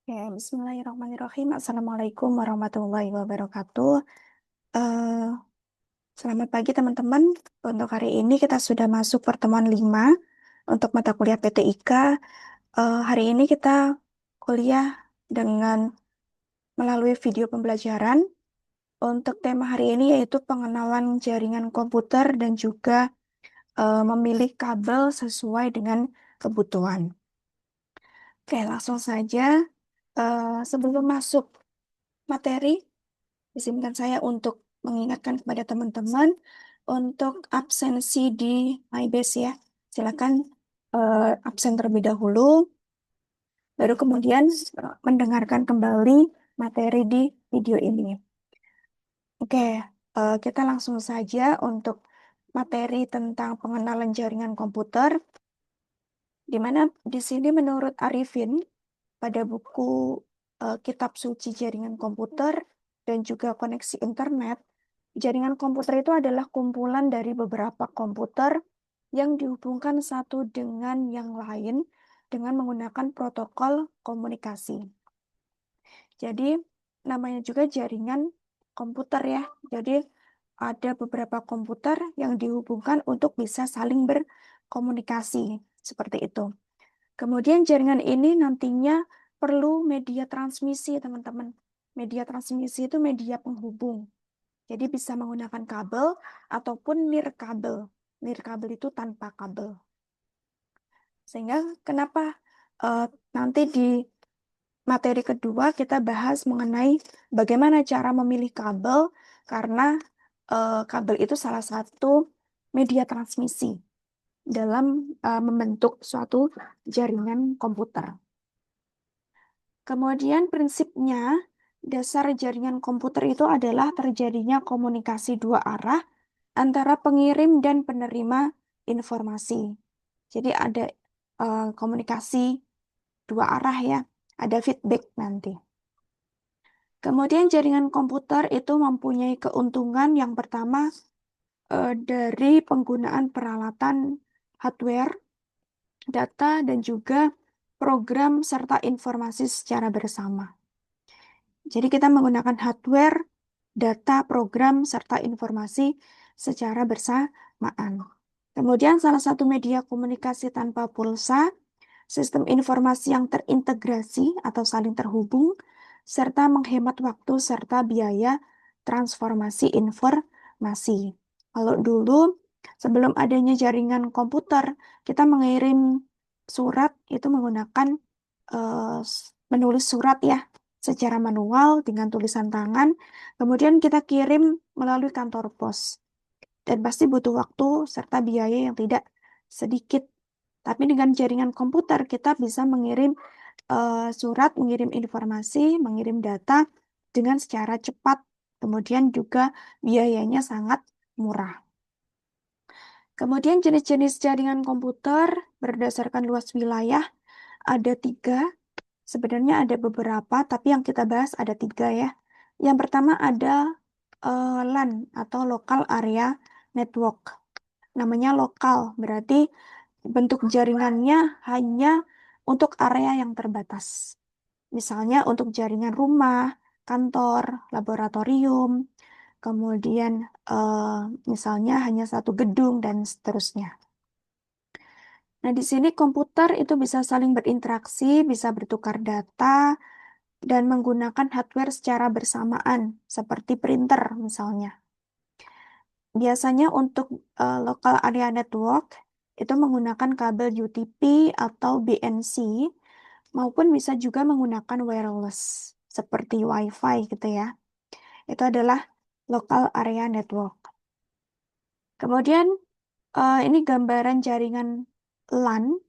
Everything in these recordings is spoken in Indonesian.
Ya, Bismillahirrahmanirrahim. Assalamualaikum warahmatullahi wabarakatuh. Eh, Selamat pagi teman-teman. Untuk hari ini kita sudah masuk pertemuan 5 untuk mata kuliah PTIK. Hari ini kita kuliah dengan melalui video pembelajaran. Untuk tema hari ini yaitu pengenalan jaringan komputer dan juga memilih kabel sesuai dengan kebutuhan. Oke, langsung saja. Sebelum masuk materi, izinkan saya untuk mengingatkan kepada teman-teman untuk absensi di MyBase ya. Silakan absen terlebih dahulu, baru kemudian mendengarkan kembali materi di video ini. Oke, kita langsung saja untuk materi tentang pengenalan jaringan komputer, di mana di sini menurut Arifin pada buku Kitab Suci Jaringan Komputer dan juga koneksi internet, jaringan komputer itu adalah kumpulan dari beberapa komputer yang dihubungkan satu dengan yang lain dengan menggunakan protokol komunikasi. Jadi, namanya juga jaringan komputer ya. Jadi, ada beberapa komputer yang dihubungkan untuk bisa saling berkomunikasi. Seperti itu. Kemudian jaringan ini nantinya perlu media transmisi, teman-teman. Media transmisi itu media penghubung. Jadi bisa menggunakan kabel ataupun nirkabel. Nirkabel itu tanpa kabel. Sehingga kenapa eh, nanti di materi kedua kita bahas mengenai bagaimana cara memilih kabel, karena kabel itu salah satu media transmisi dalam membentuk suatu jaringan komputer. Kemudian prinsipnya, dasar jaringan komputer itu adalah terjadinya komunikasi dua arah antara pengirim dan penerima informasi. Jadi ada komunikasi dua arah ya, ada feedback nanti. Kemudian jaringan komputer itu mempunyai keuntungan yang pertama dari penggunaan peralatan hardware, data, dan juga program serta informasi secara bersama. Jadi kita menggunakan hardware, data, program, serta informasi secara bersamaan. Kemudian salah satu media komunikasi tanpa pulsa, sistem informasi yang terintegrasi atau saling terhubung, serta menghemat waktu serta biaya transformasi informasi. Kalau dulu, sebelum adanya jaringan komputer, kita mengirim surat itu menggunakan menulis surat ya, secara manual dengan tulisan tangan, kemudian kita kirim melalui kantor pos. Dan pasti butuh waktu serta biaya yang tidak sedikit. Tapi dengan jaringan komputer kita bisa mengirim surat, mengirim informasi, mengirim data dengan secara cepat. Kemudian juga biayanya sangat murah. Kemudian jenis-jenis jaringan komputer berdasarkan luas wilayah ada 3. Sebenarnya ada beberapa, tapi yang kita bahas ada 3 ya. Yang pertama ada LAN atau Local Area Network. Namanya lokal, berarti bentuk jaringannya hanya untuk area yang terbatas. Misalnya untuk jaringan rumah, kantor, laboratorium, kemudian misalnya hanya satu gedung dan seterusnya. Nah, di sini komputer itu bisa saling berinteraksi, bisa bertukar data, dan menggunakan hardware secara bersamaan, seperti printer misalnya. Biasanya untuk local area network itu menggunakan kabel UTP atau BNC, maupun bisa juga menggunakan wireless, seperti WiFi gitu ya. Itu adalah local area network. Kemudian ini gambaran jaringan LAN,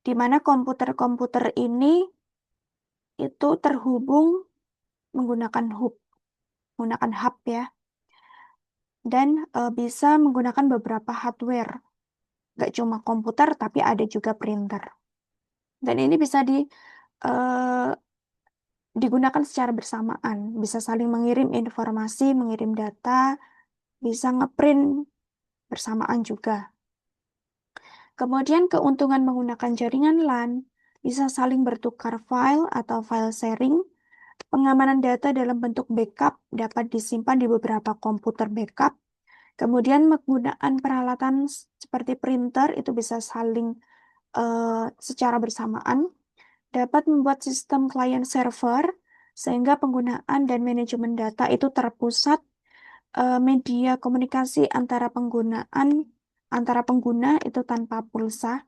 di mana komputer-komputer ini itu terhubung menggunakan hub ya, dan bisa menggunakan beberapa hardware. Nggak cuma komputer, tapi ada juga printer. Dan ini bisa eh, digunakan secara bersamaan. Bisa saling mengirim informasi, mengirim data, bisa ngeprint bersamaan juga. Kemudian keuntungan menggunakan jaringan LAN, bisa saling bertukar file atau file sharing. Pengamanan data dalam bentuk backup dapat disimpan di beberapa komputer backup. Kemudian penggunaan peralatan seperti printer itu bisa saling secara bersamaan. Dapat membuat sistem client server sehingga penggunaan dan manajemen data itu terpusat. Media komunikasi antara pengguna itu tanpa pulsa.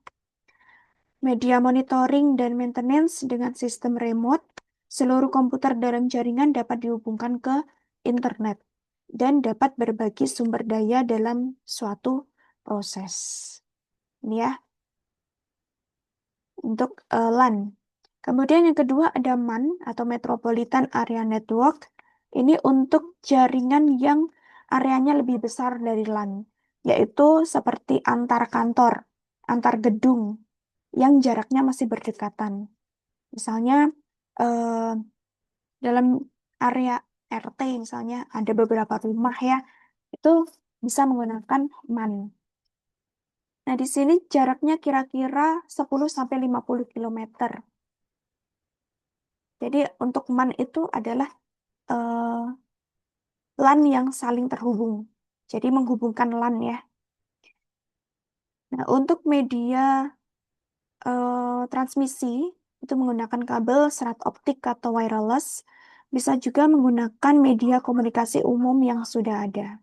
Media monitoring dan maintenance dengan sistem remote. Seluruh komputer dalam jaringan dapat dihubungkan ke internet dan dapat berbagi sumber daya dalam suatu proses. Ini ya, untuk LAN. Kemudian yang kedua ada MAN atau Metropolitan Area Network. Ini untuk jaringan yang areanya lebih besar dari LAN, yaitu seperti antar kantor, antar gedung yang jaraknya masih berdekatan. Misalnya eh, dalam area RT misalnya ada beberapa rumah ya, itu bisa menggunakan MAN. Nah, di sini jaraknya kira-kira 10 sampai 50 km. Jadi untuk MAN itu adalah eh, LAN yang saling terhubung. Jadi menghubungkan LAN ya. Nah, untuk media transmisi itu menggunakan kabel, serat optik atau wireless. Bisa juga menggunakan media komunikasi umum yang sudah ada.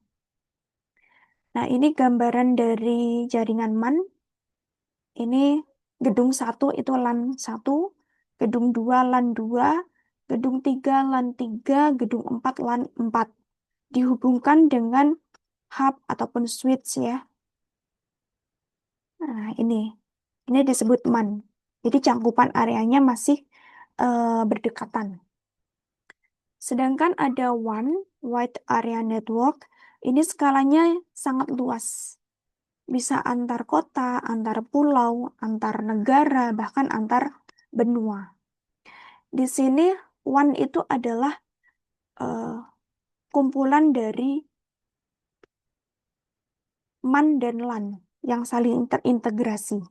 Nah, ini gambaran dari jaringan MAN. Ini gedung 1 itu LAN 1, gedung 2 LAN 2, gedung 3 LAN 3, gedung 4 LAN 4. Dihubungkan dengan hub ataupun switch ya. Nah, ini disebut MAN. Jadi cangkupan areanya masih berdekatan. Sedangkan ada WAN, Wide Area Network, ini skalanya sangat luas. Bisa antar kota, antar pulau, antar negara, bahkan antar benua. Di sini WAN itu adalah eh, kumpulan dari MAN dan LAN yang saling terintegrasi.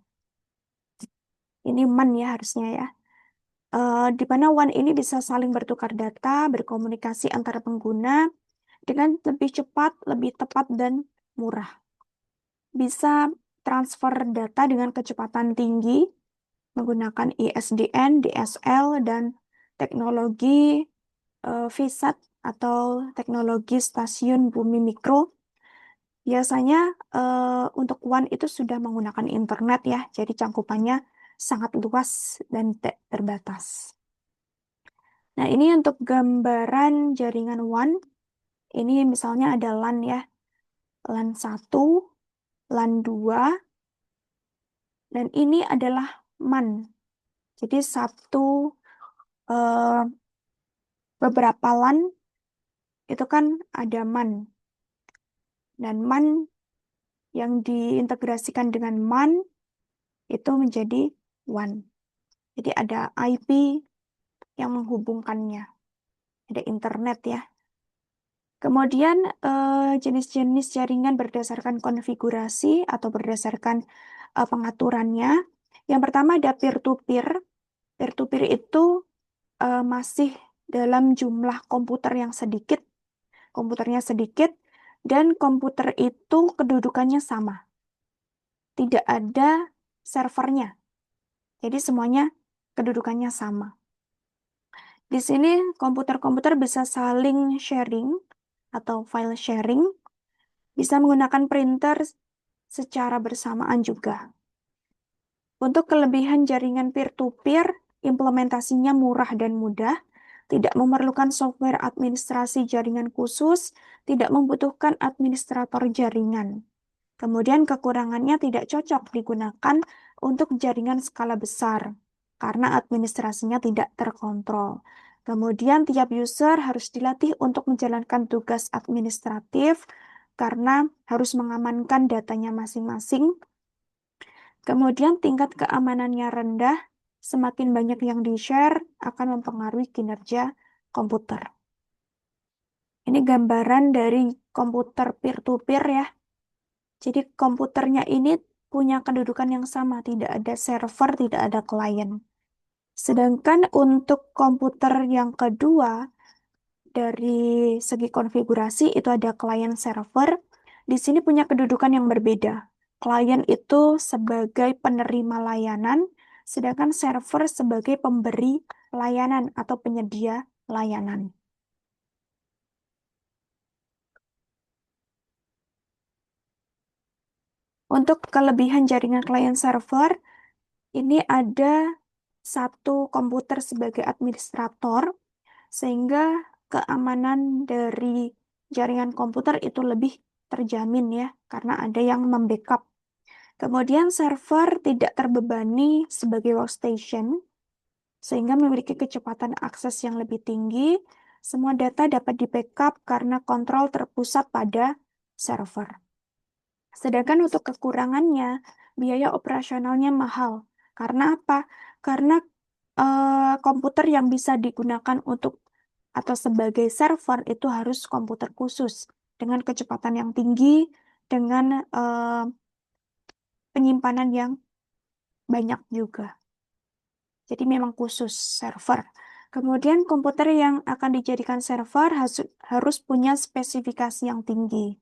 Ini MAN ya harusnya ya. Di mana WAN ini bisa saling bertukar data, berkomunikasi antara pengguna dengan lebih cepat, lebih tepat, dan murah. Bisa transfer data dengan kecepatan tinggi menggunakan ISDN, DSL, dan teknologi VSAT atau teknologi stasiun bumi mikro. Biasanya untuk WAN itu sudah menggunakan internet ya, jadi cangkupannya sangat luas dan terbatas. Nah, ini untuk gambaran jaringan WAN. Ini misalnya ada LAN ya, LAN 1, LAN 2, dan ini adalah MAN. Jadi eh, beberapa LAN itu kan ada MAN. Dan MAN yang diintegrasikan dengan MAN itu menjadi WAN. Jadi ada IP yang menghubungkannya. Ada internet ya. Kemudian jenis-jenis jaringan berdasarkan konfigurasi atau berdasarkan pengaturannya. Yang pertama ada peer-to-peer. Peer-to-peer itu masih dalam jumlah komputer yang sedikit, komputernya sedikit, dan komputer itu kedudukannya sama. Tidak ada servernya. Jadi semuanya kedudukannya sama. Di sini komputer-komputer bisa saling sharing atau file sharing, bisa menggunakan printer secara bersamaan juga. Untuk kelebihan jaringan peer-to-peer, implementasinya murah dan mudah, tidak memerlukan software administrasi jaringan khusus, tidak membutuhkan administrator jaringan. Kemudian kekurangannya tidak cocok digunakan untuk jaringan skala besar karena administrasinya tidak terkontrol. Kemudian tiap user harus dilatih untuk menjalankan tugas administratif karena harus mengamankan datanya masing-masing. Kemudian tingkat keamanannya rendah, semakin banyak yang di-share akan mempengaruhi kinerja komputer. Ini gambaran dari komputer peer-to-peer ya. Jadi komputernya ini punya kedudukan yang sama, tidak ada server, tidak ada klien. Sedangkan untuk komputer yang kedua, dari segi konfigurasi itu ada client server. Di sini punya kedudukan yang berbeda. Klien itu sebagai penerima layanan, sedangkan server sebagai pemberi layanan atau penyedia layanan. Untuk kelebihan jaringan client server, ini ada satu komputer sebagai administrator, sehingga keamanan dari jaringan komputer itu lebih terjamin ya, karena ada yang membackup. Kemudian server tidak terbebani sebagai workstation, sehingga memiliki kecepatan akses yang lebih tinggi. Semua data dapat di-backup karena kontrol terpusat pada server. Sedangkan untuk kekurangannya, biaya operasionalnya mahal. Karena apa? Karena komputer yang bisa digunakan untuk atau sebagai server itu harus komputer khusus dengan kecepatan yang tinggi, dengan penyimpanan yang banyak juga. Jadi memang khusus server. Kemudian komputer yang akan dijadikan server harus punya spesifikasi yang tinggi.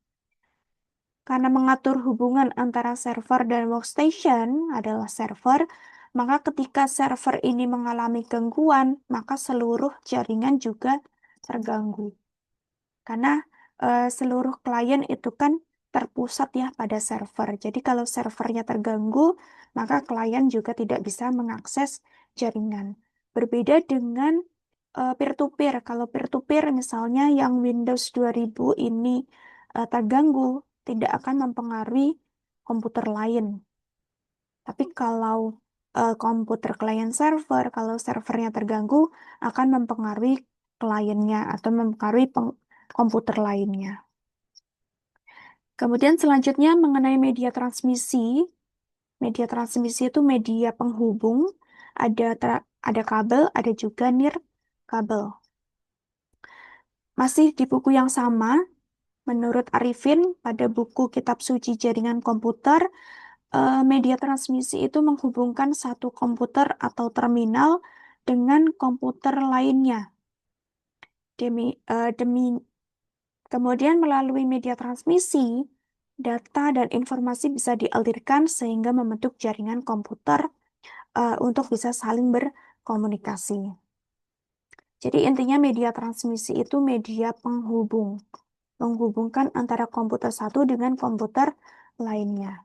Karena mengatur hubungan antara server dan workstation adalah server, maka ketika server ini mengalami gangguan, maka seluruh jaringan juga terganggu. Karena seluruh klien itu kan terpusat ya pada server. Jadi kalau servernya terganggu, maka klien juga tidak bisa mengakses jaringan. Berbeda dengan peer-to-peer. Kalau peer-to-peer misalnya yang Windows 2000 ini terganggu, tidak akan mempengaruhi komputer lain. Tapi kalau komputer client server, kalau servernya terganggu, akan mempengaruhi kliennya atau mempengaruhi komputer lainnya. Kemudian selanjutnya mengenai media transmisi. Media transmisi itu media penghubung, ada kabel, ada juga nirkabel. Masih di buku yang sama, menurut Arifin, pada buku Kitab Suci Jaringan Komputer, media transmisi itu menghubungkan satu komputer atau terminal dengan komputer lainnya. Demi kemudian melalui media transmisi, data dan informasi bisa dialirkan sehingga membentuk jaringan komputer untuk bisa saling berkomunikasi. Jadi intinya media transmisi itu media penghubung, menghubungkan antara komputer satu dengan komputer lainnya.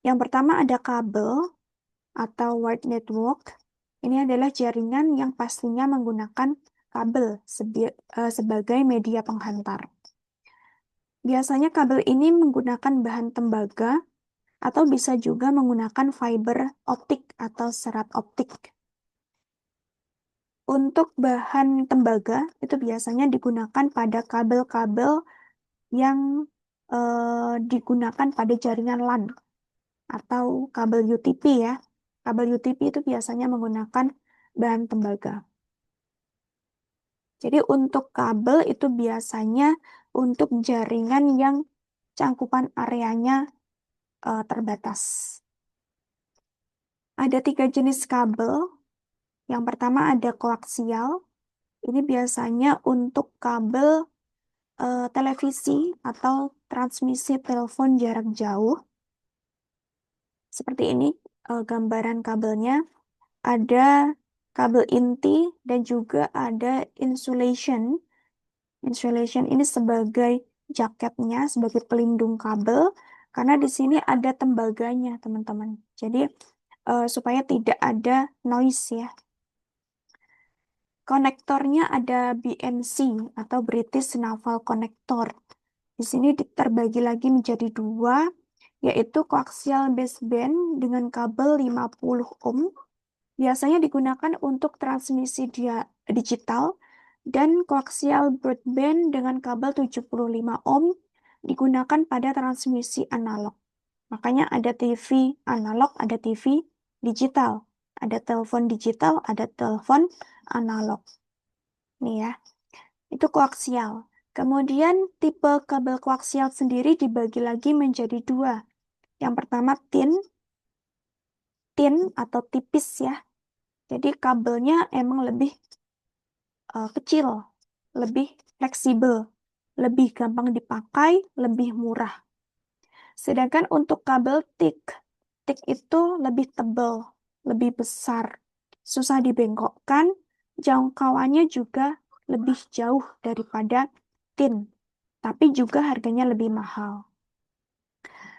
Yang pertama ada kabel atau wired network. Ini adalah jaringan yang pastinya menggunakan kabel sebagai media penghantar. Biasanya kabel ini menggunakan bahan tembaga atau bisa juga menggunakan fiber optik atau serat optik. Untuk bahan tembaga itu biasanya digunakan pada kabel-kabel yang digunakan pada jaringan LAN atau kabel UTP ya. Kabel UTP itu biasanya menggunakan bahan tembaga. Jadi untuk kabel itu biasanya untuk jaringan yang cangkupan areanya terbatas. Ada 3 jenis kabel. Yang pertama ada koaksial. Ini biasanya untuk kabel televisi atau transmisi telepon jarak jauh. Seperti ini gambaran kabelnya. Ada kabel inti dan juga ada insulation. Insulation ini sebagai jaketnya, sebagai pelindung kabel, karena di sini ada tembaganya, teman-teman. Jadi supaya tidak ada noise ya. Konektornya ada BNC atau British Naval Connector. Di sini terbagi lagi menjadi 2, yaitu koaksial baseband dengan kabel 50 ohm. Biasanya digunakan untuk transmisi digital dan koaksial broadband dengan kabel 75 ohm digunakan pada transmisi analog. Makanya ada TV analog, ada TV digital. Ada telepon digital, ada telepon analog. Nih ya, itu koaksial. Kemudian tipe kabel koaksial sendiri dibagi lagi menjadi 2. Yang pertama thin atau tipis ya. Jadi kabelnya emang lebih kecil, lebih fleksibel, lebih gampang dipakai, lebih murah. Sedangkan untuk kabel tik itu lebih tebal, lebih besar, susah dibengkokkan, jangkauannya juga lebih jauh daripada tin, tapi juga harganya lebih mahal.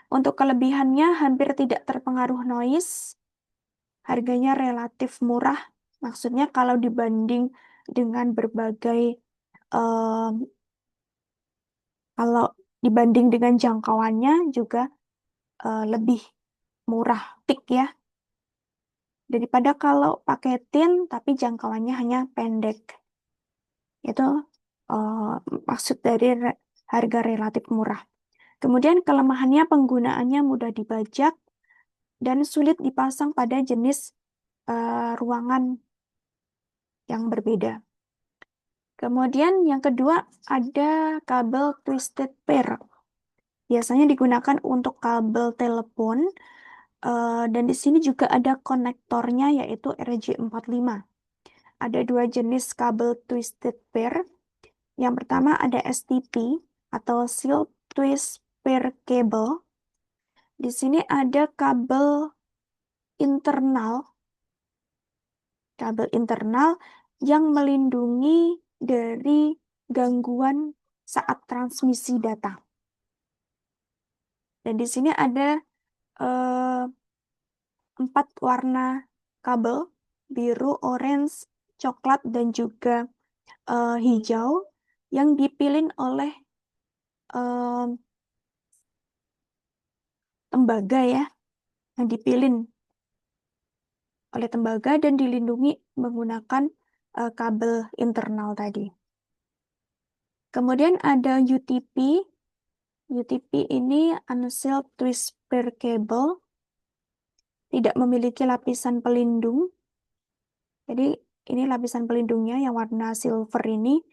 Untuk kelebihannya hampir tidak terpengaruh noise, harganya relatif murah. Maksudnya kalau dibanding dengan berbagai em, kalau dibanding dengan jangkauannya juga lebih murah tik ya daripada kalau pakai tin tapi jangkauannya hanya pendek. Itu eh, maksud dari harga relatif murah. Kemudian kelemahannya penggunaannya mudah dibajak dan sulit dipasang pada jenis ruangan yang berbeda. Kemudian yang kedua ada kabel twisted pair. Biasanya digunakan untuk kabel telepon dan di sini juga ada konektornya yaitu RJ45. Ada dua jenis kabel twisted pair. Yang pertama ada STP atau Silk Twist Pair Cable. Di sini ada internal, kabel internal yang melindungi dari gangguan saat transmisi data. Dan di sini ada eh, 4 warna kabel, biru, orange, coklat, dan juga hijau yang dipilih oleh eh, tembaga ya, yang dipilih oleh tembaga dan dilindungi menggunakan kabel internal tadi. Kemudian ada UTP. UTP ini Unsealed Twist Pair Cable, tidak memiliki lapisan pelindung. Jadi ini lapisan pelindungnya yang warna silver ini.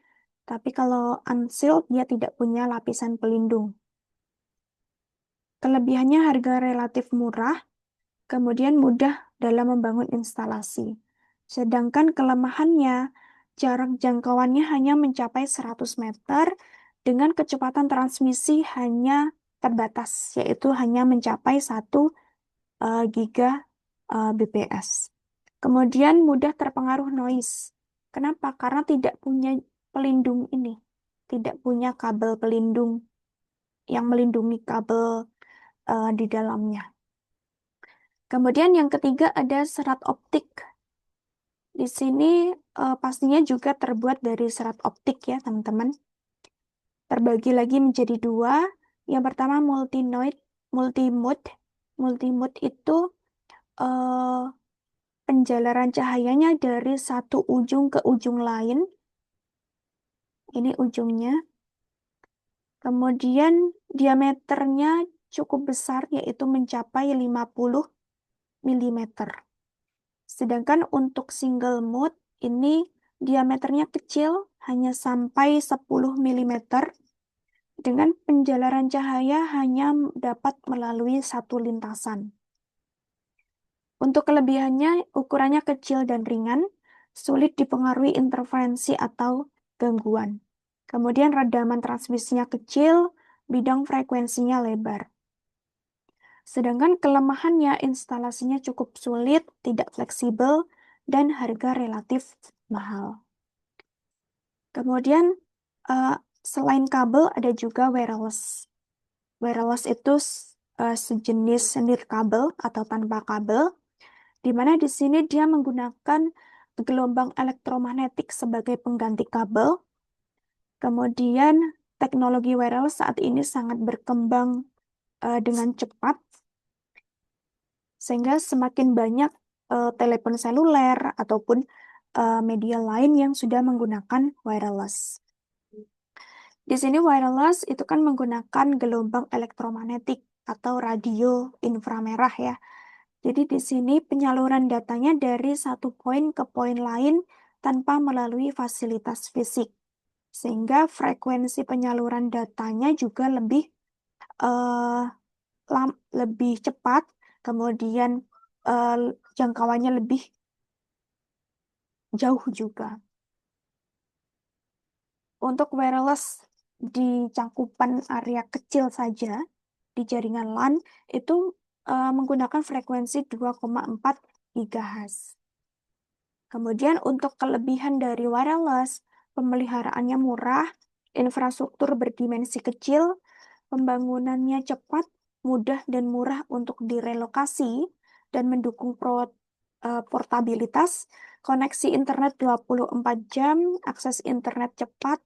Tapi kalau unsealed dia tidak punya lapisan pelindung. Kelebihannya harga relatif murah, kemudian mudah dalam membangun instalasi. Sedangkan kelemahannya jarak jangkauannya hanya mencapai 100 meter dengan kecepatan transmisi hanya terbatas, yaitu hanya mencapai 1 giga bps. Kemudian mudah terpengaruh noise. Kenapa? Karena tidak punya pelindung ini. Tidak punya kabel pelindung yang melindungi kabel di dalamnya. Kemudian yang ketiga ada serat optik. Di sini pastinya juga terbuat dari serat optik ya teman-teman. Terbagi lagi menjadi dua. Yang pertama multimode. Multimode itu eh, penjalaran cahayanya dari satu ujung ke ujung lain. Ini ujungnya. Kemudian diameternya cukup besar yaitu mencapai 50 mm. Sedangkan untuk single mode ini diameternya kecil hanya sampai 10 mm dengan penjalaran cahaya hanya dapat melalui satu lintasan. Untuk kelebihannya ukurannya kecil dan ringan, sulit dipengaruhi interferensi atau gangguan. Kemudian redaman transmisinya kecil, bidang frekuensinya lebar. Sedangkan kelemahannya instalasinya cukup sulit, tidak fleksibel, dan harga relatif mahal. Kemudian selain kabel ada juga wireless. Wireless itu sejenis nirkabel atau tanpa kabel, di mana di sini dia menggunakan gelombang elektromagnetik sebagai pengganti kabel. Kemudian teknologi wireless saat ini sangat berkembang dengan cepat, sehingga semakin banyak telepon seluler ataupun media lain yang sudah menggunakan wireless. Di sini wireless itu kan menggunakan gelombang elektromagnetik atau radio inframerah ya. Jadi di sini penyaluran datanya dari satu poin ke poin lain tanpa melalui fasilitas fisik. Sehingga frekuensi penyaluran datanya juga eh, lebih cepat, kemudian eh, jangkauannya lebih jauh juga. Untuk wireless di cangkupan area kecil saja, di jaringan LAN, itu menggunakan frekuensi 2,4 GHz. Kemudian untuk kelebihan dari wireless, pemeliharaannya murah, infrastruktur berdimensi kecil, pembangunannya cepat, mudah dan murah untuk direlokasi, dan mendukung portabilitas, koneksi internet 24 jam, akses internet cepat,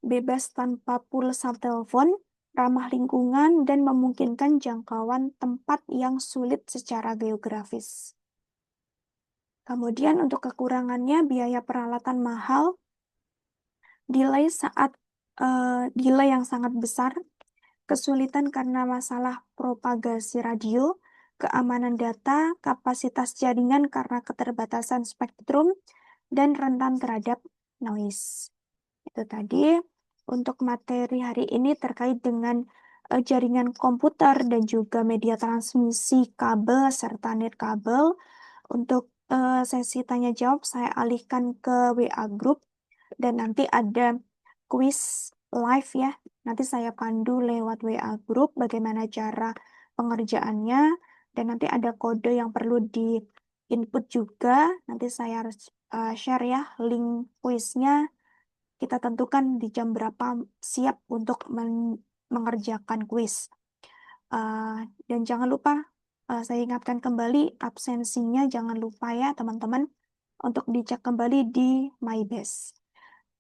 bebas tanpa pulsa telepon, ramah lingkungan, dan memungkinkan jangkauan tempat yang sulit secara geografis. Kemudian untuk kekurangannya, biaya peralatan mahal, delay saat delay yang sangat besar, kesulitan karena masalah propagasi radio, keamanan data, kapasitas jaringan karena keterbatasan spektrum, dan rentan terhadap noise. Itu tadi untuk materi hari ini terkait dengan jaringan komputer dan juga media transmisi kabel serta nirkabel. Untuk sesi tanya jawab saya alihkan ke WA Group dan nanti ada quiz live ya. Nanti saya pandu lewat WA Group bagaimana cara pengerjaannya dan nanti ada kode yang perlu di input juga. Nanti saya harus share ya link quiznya. Kita tentukan di jam berapa siap untuk mengerjakan quiz. Dan jangan lupa, saya ingatkan kembali absensinya jangan lupa ya teman-teman untuk dicek kembali di MyBase.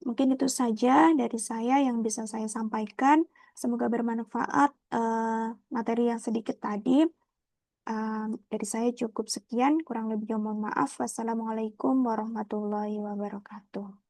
Mungkin itu saja dari saya yang bisa saya sampaikan. Semoga bermanfaat materi yang sedikit tadi. Dari saya cukup sekian, kurang lebihnya mohon maaf. Wassalamualaikum warahmatullahi wabarakatuh.